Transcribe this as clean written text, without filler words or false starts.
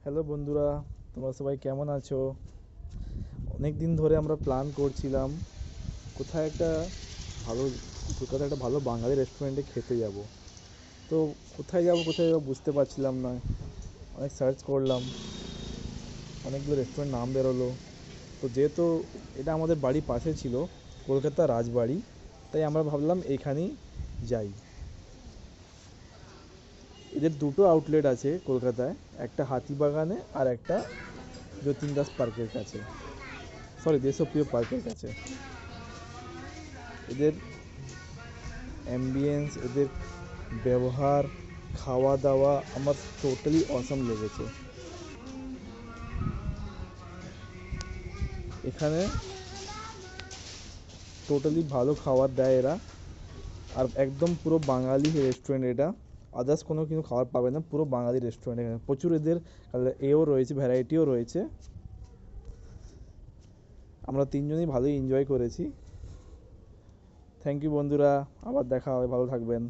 Hello বন্ধুরা, তোমরা সবাই কেমন আছো? অনেক দিন ধরে আমরা প্ল্যান করছিলাম কোথায় একটা ভালো কলকাতায় একটা ভালো বাঙালি রেস্টুরেন্টে খেতে যাব। তো কোথায় যাব বুঝতে পারছিলাম না। অনেক সার্চ করলাম, অনেকগুলো রেস্টুরেন্ট নাম বেরোলো। তো যেহেতু এটা আমাদের বাড়ির পাশে ছিল, কলকাতা রাজবাড়ি, তাই আমরা ভাবলাম এইখানেই যাই। এদের দুটো আউটলেট আছে কলকাতায়, একটা হাতিবাগানে আর একটা যতীন দাস পার্কের কাছে, সরি দেশপ্রিয় পার্কের কাছে। এদের অ্যাম্বিয়েন্স, এদের ব্যবহার, খাওয়া দাওয়া আমার টোটালি অসাম লেগেছে। এখানে টোটালি ভালো খাবার দেয় এরা, আর একদম পুরো বাঙালি রেস্টুরেন্ট এটা। আদার্স কোনো কিছু খাবার পাবে না, পুরো বাঙালি রেস্টুরেন্ট। এখানে প্রচুর এদের এও রয়েছে, ভ্যারাইটিও রয়েছে। আমরা তিনজনই ভালোই এনজয় করেছি। থ্যাংক ইউ বন্ধুরা, আবার দেখা হবে, ভালো থাকবেন।